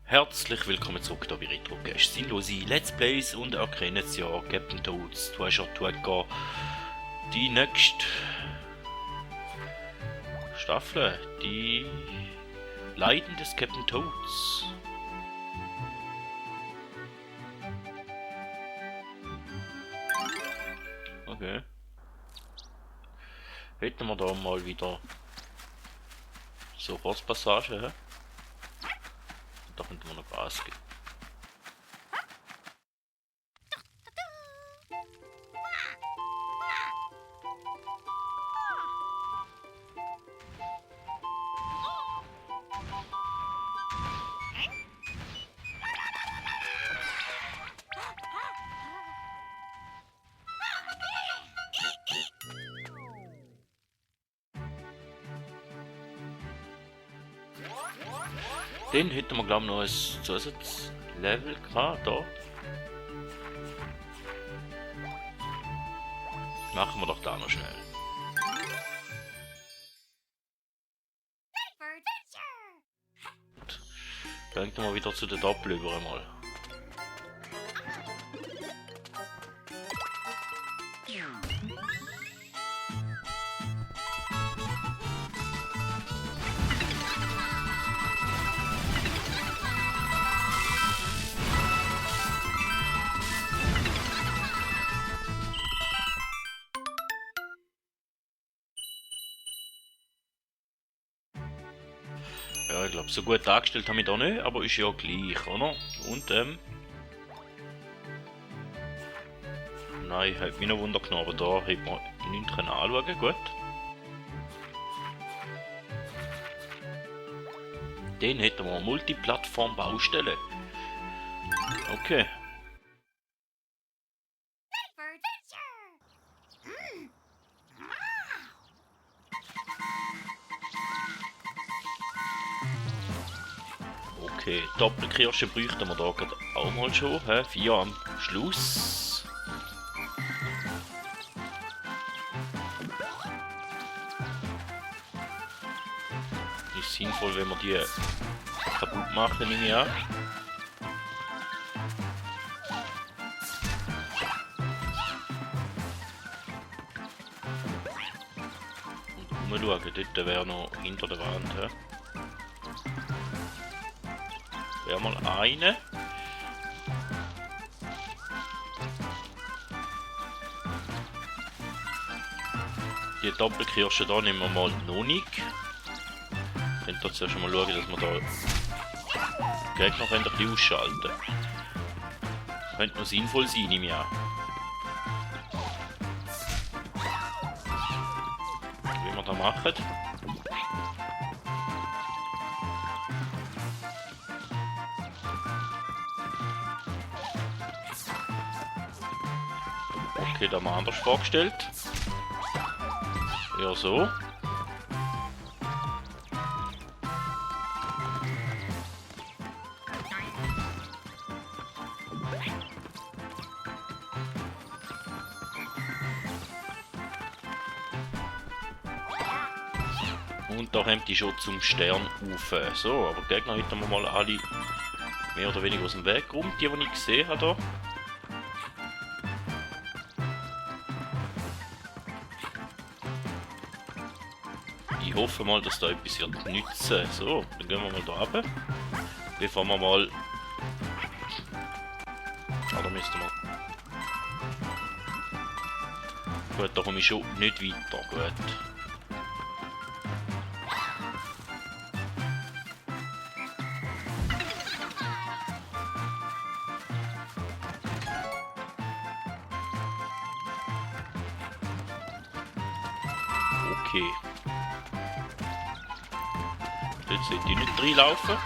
Herzlich willkommen zurück hier bei RetroCache. Sinnlose Let's Plays und erkennen es ja, Captain Toads. Du hast ja die nächste Staffel, die Leiden des Captain Toads. Okay. Hätten wir da mal wieder so Forstpassage, hä? Da könnte man noch Gas geben. Den hätten wir glaube ich noch ein Zusatzlevel gehabt, da. Machen wir doch da noch schnell. Dann gehen wir wieder zu den Doppel über einmal. Ja, ich glaube, so gut dargestellt haben wir da nicht, aber ist ja gleich, oder? Und nein, hat mich noch Wunder genommen, aber da hätte man nichts anschauen können, gut. Den hätten wir Multiplattform-Baustelle. Okay. Okay, Doppelkirsche bräuchten wir da gerade auch mal schon. 4 am Schluss. Ist sinnvoll, wenn wir die kaputt machen, nehme ich an. Und umschauen, dort wäre noch hinter der Wand. Wäre mal eine. Die Doppelkirsche da nehmen wir mal noch nicht. Könnt ihr zuerst mal schauen, dass wir da Gegner ein bisschen ausschalten. Könnte noch sinnvoll sein im Jahr. Wie wir das machen. Okay, da haben wir anders vorgestellt. Ja, so. Und da haben die schon zum Stern auf. So, aber die Gegner hätten wir mal alle mehr oder weniger aus dem Weg rum, die ich gesehen habe hier. Ich hoffe mal, dass da etwas wird nützen. So, dann gehen wir mal da runter. Bevor wir mal... Ah, da müssten wir... Gut, da komme ich schon nicht weiter. Gut. Okay. Jetzt sollte ich nicht reinlaufen.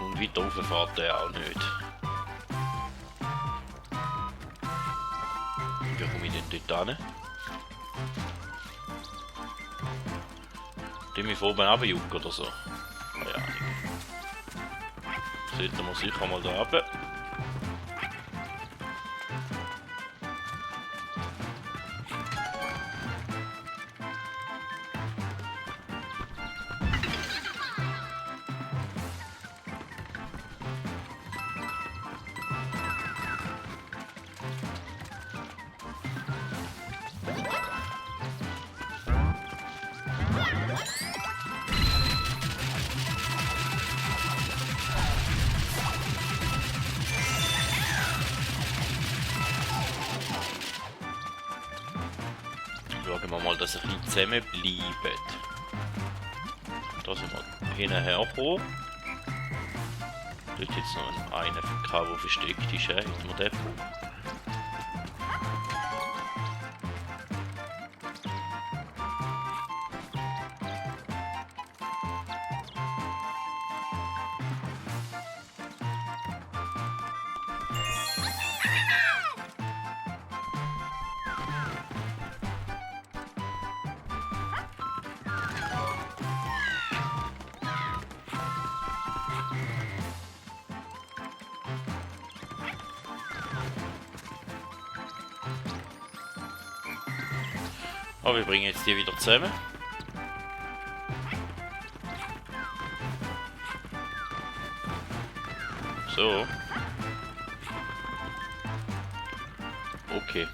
Und weiter rauf fährt der auch nicht. Wie komme ich denn dort hin? Die mich von oben runterjucken oder so? Keine Ahnung. Sollten wir sicher mal da runter. schauen wir mal, dass sie ein bisschen zusammen bleiben. Da sind wir hinterher gekommen. Dort jetzt noch einen FK, der versteckt ist. Hätten wir den gebraucht. Aber wir bringen jetzt die wieder zusammen. So. Okay.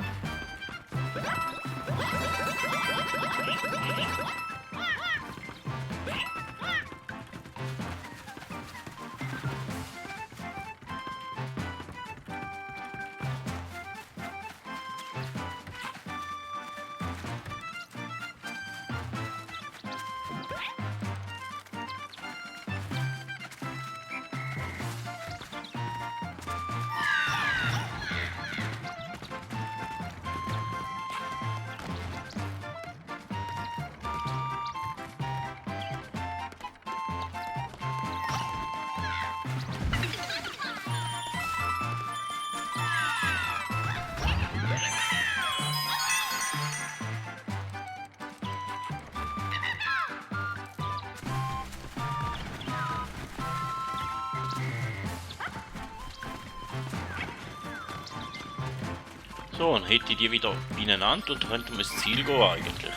So, und hätte ich die wieder beieinander und könnte man ins Ziel gehen eigentlich.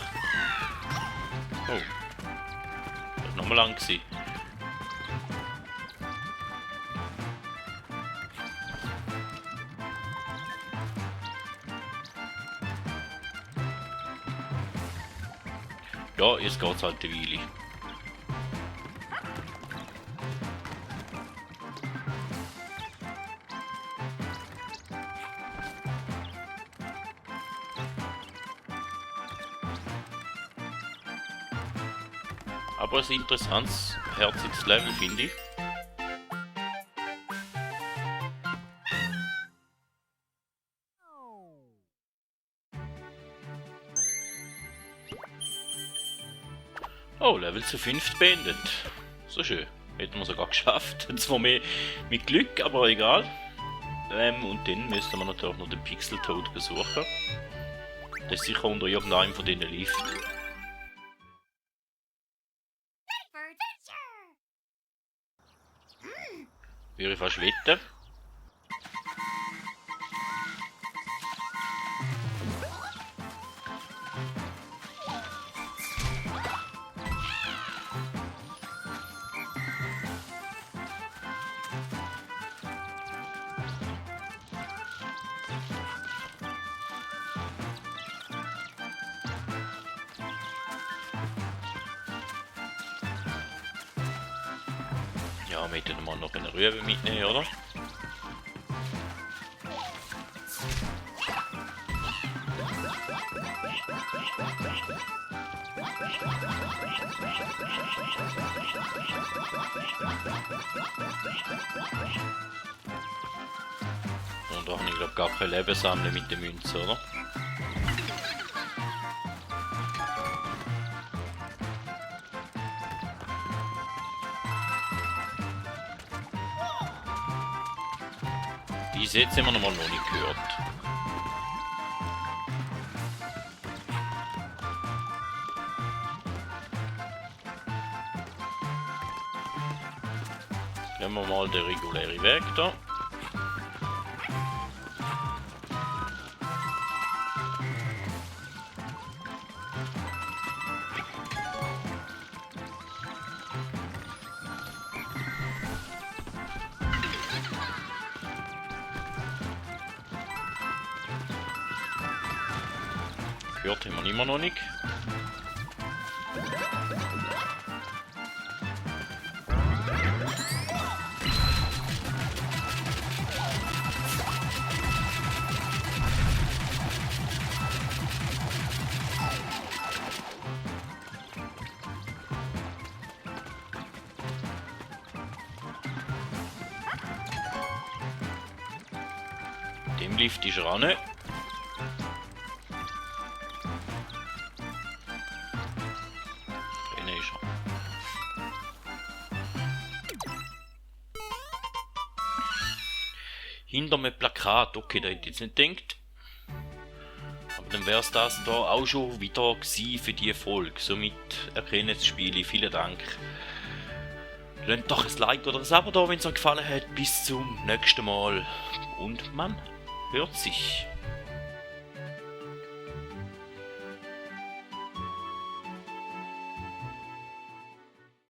Oh. Das war nochmal lang gewesen. Ja, jetzt geht's halt eine Weile. Aber ein interessantes, herziges Level, finde ich. Oh, Level zu 5 beendet. So schön. Hätten wir sogar geschafft. Zwar mehr mit Glück, aber egal. Und dann müssten wir natürlich noch den Pixeltoad besuchen. Der ist sicher unter irgendeinem von diesen Liften. Würde ich fast wetten. Ja, wir hätten mal noch eine Rübe mitnehmen, oder? Und da habe ich glaube gar kein Leben sammeln mit den Münzen, oder? Die jetzt haben wir noch nicht gehört. Nehmen wir mal den regulären Weg da. Gehört haben wir immer noch nicht. Lift ist er auch nicht. Drinnen ist er. Hinter einem Plakat, okay, da hätte ich jetzt nicht gedacht. Aber dann wäre es das da auch schon wieder gewesen für die Folge. Somit erkennen das Spiel. Vielen Dank. Lasst doch ein Like oder ein Abo da, wenn es euch gefallen hat. Bis zum nächsten Mal. Und man hört sich.